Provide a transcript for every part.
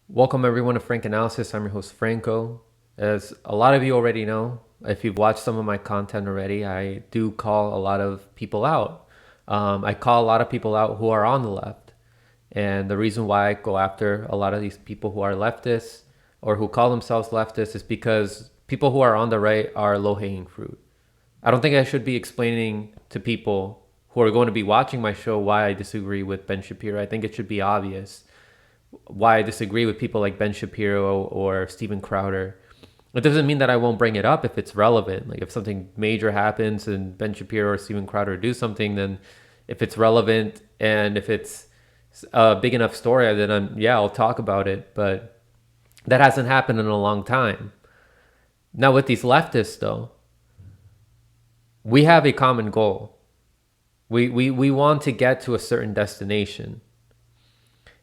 Welcome everyone to Frank Analysis. I'm your host Franco. As a lot of you already know, if you've watched some of my content already, I do call a lot of people out. I call a lot of people out who are on the left. And the reason why I go after a lot of these people who are leftists or who call themselves leftists is because people who are on the right are low hanging fruit. I don't think I should be explaining to people who are going to be watching my show why I disagree with Ben Shapiro. I think it should be obvious why I disagree with people like Ben Shapiro or Steven Crowder. It doesn't mean that I won't bring it up if it's relevant. Like if something major happens and Ben Shapiro or Steven Crowder do something, then if it's relevant and if it's a big enough story, then I'll talk about it. But that hasn't happened in a long time. Now with these leftists though, we have a common goal. We want to get to a certain destination.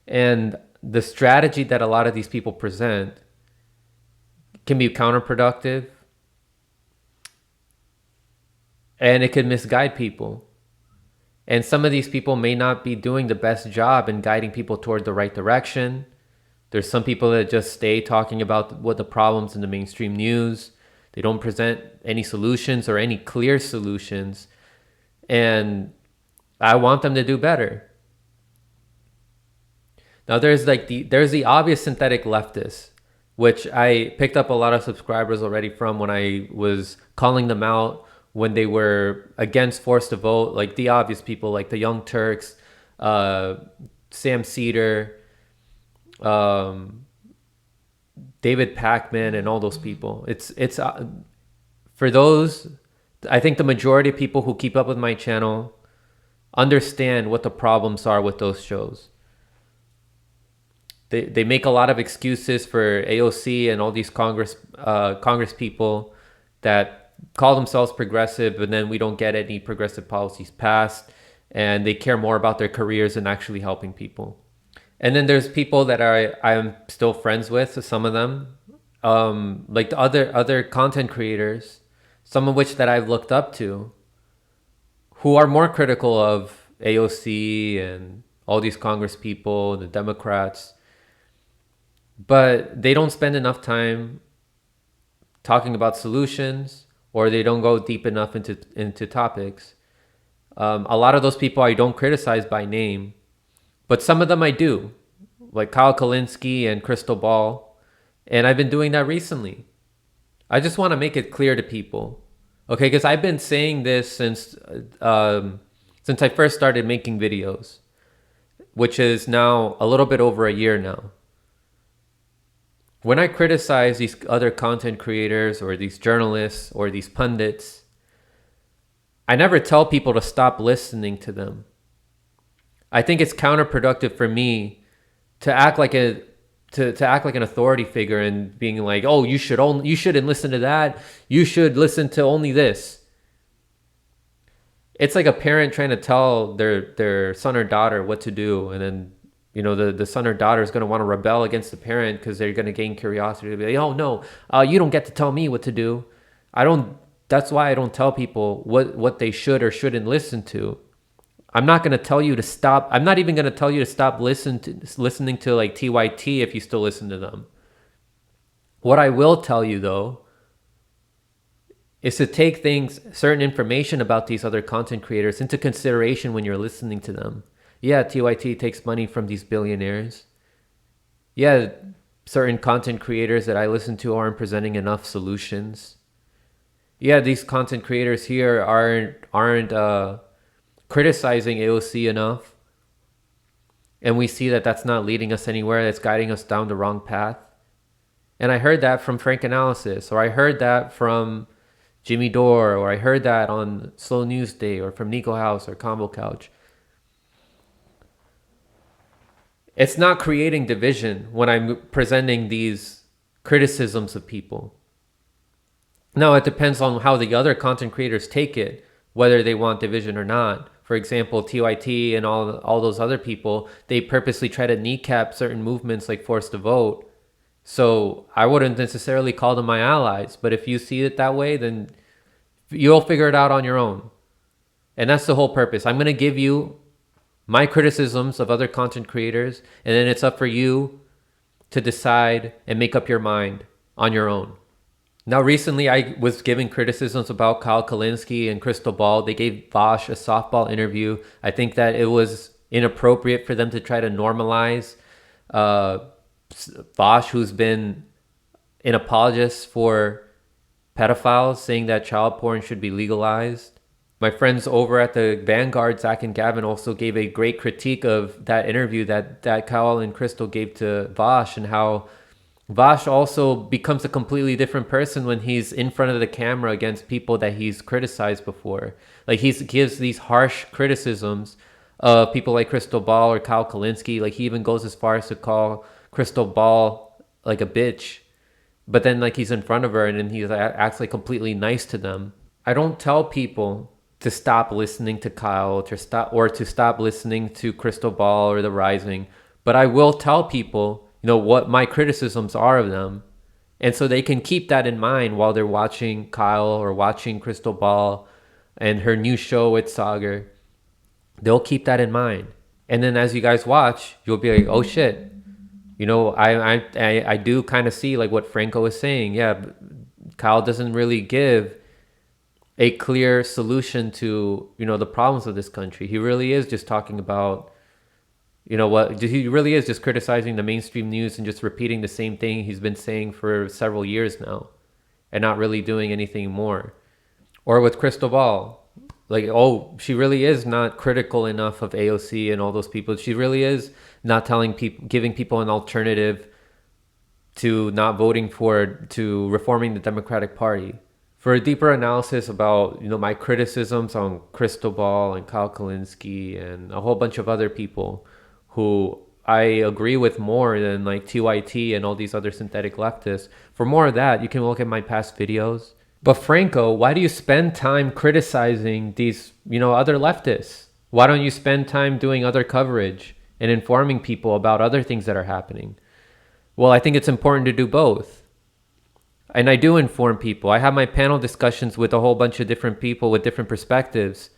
And the strategy that a lot of these people present can be counterproductive and it could misguide people. And some of these people may not be doing the best job in guiding people toward the right direction. There's some people that just stay talking about what the problems in the mainstream news. They don't present any solutions or any clear solutions. And I want them to do better. Now there's the obvious synthetic leftists, which I picked up a lot of subscribers already from when I was calling them out when they were against forced to vote, like the obvious people like the Young Turks, Sam Cedar, um, David Pacman, and all those people. It's for those. I think the majority of people who keep up with my channel understand what the problems are with those shows. They make a lot of excuses for AOC and all these Congress people that call themselves progressive, but then we don't get any progressive policies passed, and they care more about their careers than actually helping people. And then there's people that I'm still friends with, so some of them, like the other content creators, some of which that I've looked up to, who are more critical of AOC and all these Congress people, the Democrats, but they don't spend enough time talking about solutions, or they don't go deep enough into topics. A lot of those people I don't criticize by name, but some of them I do, like Kyle Kalinske and Crystal Ball, and I've been doing that recently. I just want to make it clear to people, okay? Because I've been saying this since I first started making videos, which is now a little bit over a year now. When I criticize these other content creators or these journalists or these pundits, I never tell people to stop listening to them. I think it's counterproductive for me to act like to act like an authority figure and being like, "Oh, you shouldn't listen to that. You should listen to only this." It's like a parent trying to tell their son or daughter what to do, and then the son or daughter is going to want to rebel against the parent because they're going to gain curiosity. They'll be like, oh no, you don't get to tell me what to do. That's why I don't tell people what they should or shouldn't listen to. I'm not going to tell you to stop. I'm not even going to tell you to stop listening to like TYT if you still listen to them. What I will tell you though is to take certain information about these other content creators into consideration when you're listening to them. Yeah, TYT takes money from these billionaires. Yeah, certain content creators that I listen to aren't presenting enough solutions. Yeah, these content creators here aren't criticizing AOC enough. And we see that that's not leading us anywhere. That's guiding us down the wrong path. And I heard that from Frank Analysis, or I heard that from Jimmy Dore, or I heard that on Slow News Day, or from Nico House or Combo Couch. It's not creating division when I'm presenting these criticisms of people. Now, it depends on how the other content creators take it, whether they want division or not. For example, TYT and all those other people, they purposely try to kneecap certain movements like Forced to Vote. So I wouldn't necessarily call them my allies, but if you see it that way, then you'll figure it out on your own. And that's the whole purpose. I'm going to give you my criticisms of other content creators, and then it's up for you to decide and make up your mind on your own. Now, recently I was giving criticisms about Kyle Kalinske and Crystal Ball. They gave Vosh a softball interview. I think that it was inappropriate for them to try to normalize Vosh, who's been an apologist for pedophiles, saying that child porn should be legalized. My friends over at the Vanguard, Zach and Gavin, also gave a great critique of that interview that Kyle and Crystal gave to Vosh, and how Vosh also becomes a completely different person when he's in front of the camera against people that he's criticized before. Like, he gives these harsh criticisms of people like Crystal Ball or Kyle Kalinske. Like, he even goes as far as to call Crystal Ball like a bitch. But then, like, he's in front of her and then he acts like completely nice to them. I don't tell people to stop listening to Kyle to stop listening to Crystal Ball or The Rising, but I will tell people, what my criticisms are of them. And so they can keep that in mind while they're watching Kyle or watching Crystal Ball and her new show with Sagar. They'll keep that in mind. And then as you guys watch, you'll be like, oh shit. I do kind of see like what Franco was saying. Yeah, Kyle doesn't really give a clear solution to, the problems of this country. He really is just talking about, he really is just criticizing the mainstream news and just repeating the same thing he's been saying for several years now and not really doing anything more. Or with Crystal Ball, like, oh, she really is not critical enough of AOC and all those people. She really is not giving people an alternative to not voting to reforming the Democratic Party. For a deeper analysis about, my criticisms on Crystal Ball and Kyle Kalinske and a whole bunch of other people who I agree with more than like TYT and all these other synthetic leftists. For more of that, you can look at my past videos. But Franco, why do you spend time criticizing these, other leftists? Why don't you spend time doing other coverage and informing people about other things that are happening? Well, I think it's important to do both. And I do inform people. I have my panel discussions with a whole bunch of different people with different perspectives.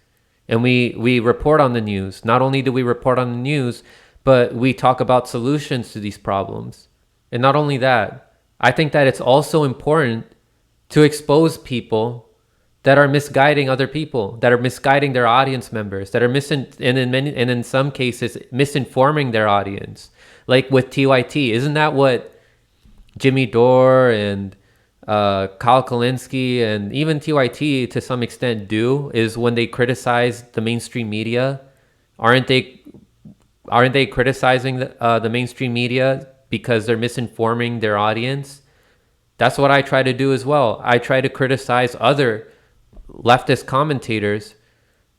And we report on the news. Not only do we report on the news, but we talk about solutions to these problems. And not only that, I think that it's also important to expose people that are misguiding other people, that are misguiding their audience members, that are in some cases misinforming their audience. Like with TYT, isn't that what Jimmy Dore and Kyle Kalinske and even TYT to some extent do? Is when they criticize the mainstream media, aren't they criticizing the mainstream media because they're misinforming their audience? That's what I try to do as well. I try to criticize other leftist commentators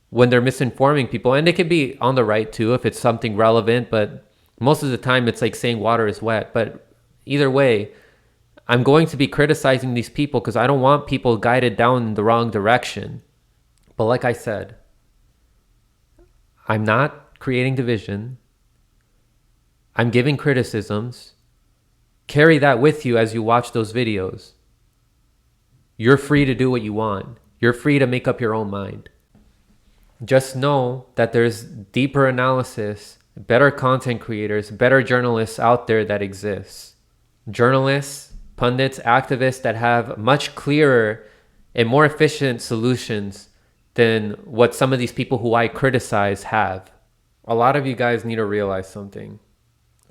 when they're misinforming people, and they could be on the right too if it's something relevant, but most of the time it's like saying water is wet. But either way, I'm going to be criticizing these people because I don't want people guided down the wrong direction. But like I said, I'm not creating division. I'm giving criticisms. Carry that with you as you watch those videos. You're free to do what you want. You're free to make up your own mind. Just know that there's deeper analysis, better content creators, better journalists out there that exist. Journalists, pundits, activists that have much clearer and more efficient solutions than what some of these people who I criticize have. A lot of you guys need to realize something.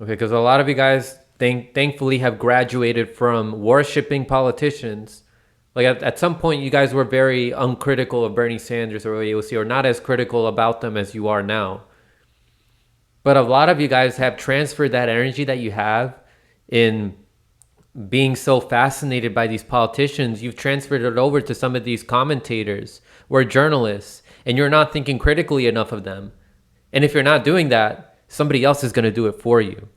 Okay, because a lot of you guys thankfully have graduated from worshipping politicians. Like at some point, you guys were very uncritical of Bernie Sanders or AOC, or not as critical about them as you are now. But a lot of you guys have transferred that energy that you have in being so fascinated by these politicians. You've transferred it over to some of these commentators or journalists, and you're not thinking critically enough of them. And if you're not doing that, somebody else is going to do it for you.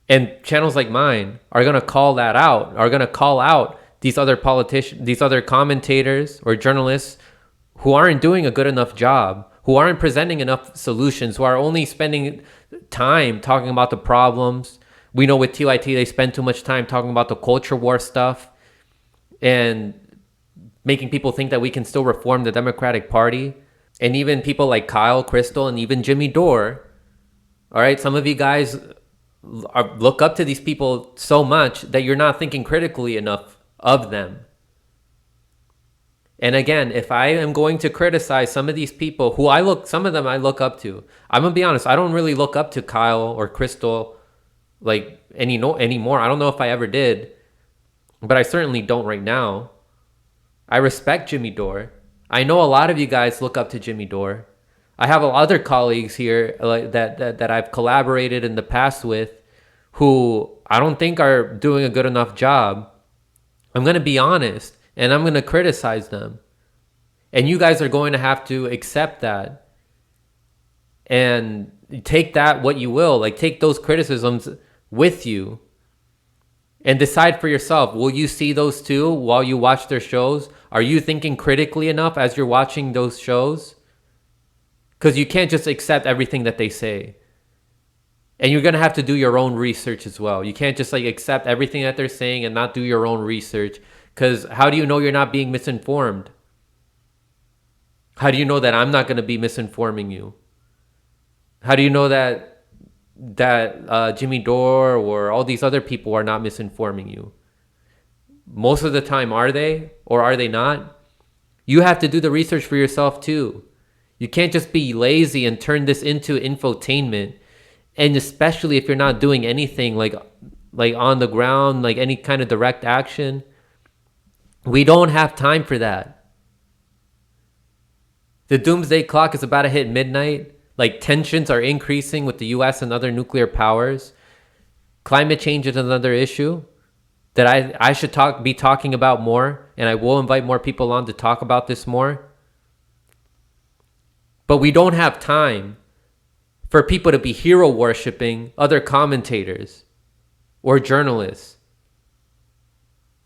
And channels like mine are going to call that out, are going to call out these other politicians, these other commentators or journalists who aren't doing a good enough job, who aren't presenting enough solutions, who are only spending time talking about the problems. We know with TYT, they spend too much time talking about the culture war stuff and making people think that we can still reform the Democratic Party. And even people like Kyle, Crystal, and even Jimmy Dore. All right, some of you guys look up to these people so much that you're not thinking critically enough of them. And again, if I am going to criticize some of these people who some of them I look up to, I'm gonna be honest, I don't really look up to Kyle or Crystal like anymore. I don't know if I ever did, but I certainly don't right now. I respect Jimmy Dore. I know a lot of you guys look up to Jimmy Dore. I have other colleagues here that I've collaborated in the past with who I don't think are doing a good enough job. I'm going to be honest and I'm going to criticize them. And you guys are going to have to accept that and take that what you will. Like, take those criticisms with you and decide for yourself. Will you see those too while you watch their shows? Are you thinking critically enough as you're watching those shows? Because you can't just accept everything that they say. And you're going to have to do your own research as well. You can't just like accept everything that they're saying and not do your own research. Because how do you know you're not being misinformed? How do you know that I'm not going to be misinforming you? How do you know that Jimmy Dore or all these other people are not misinforming you? Most of the time, are they or are they not? You have to do the research for yourself too. You can't just be lazy and turn this into infotainment. And especially if you're not doing anything like on the ground, like any kind of direct action. We don't have time for that. The doomsday clock is about to hit midnight. Like, tensions are increasing with the US and other nuclear powers. Climate change is another issue that I should be talking about more. And I will invite more people on to talk about this more. But we don't have time for people to be hero worshiping other commentators or journalists.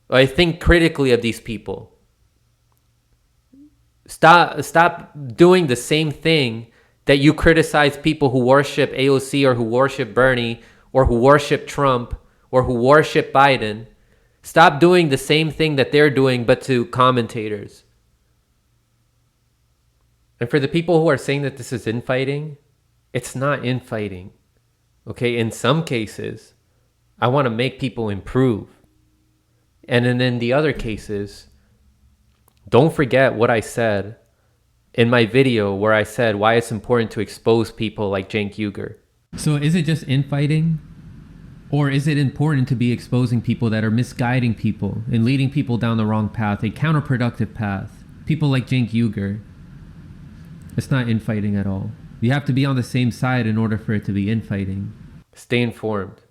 I think critically of these people. Stop doing the same thing that you criticize people who worship AOC or who worship Bernie or who worship Trump or who worship Biden. Stop doing the same thing that they're doing, but to commentators. And for the people who are saying that this is infighting, it's not infighting. Okay, in some cases, I want to make people improve. And then in the other cases, don't forget what I said in my video where I said why it's important to expose people like Cenk Uygur. So is it just infighting? Or is it important to be exposing people that are misguiding people and leading people down the wrong path, a counterproductive path? People like Cenk Uygur. It's not infighting at all. You have to be on the same side in order for it to be infighting. Stay informed.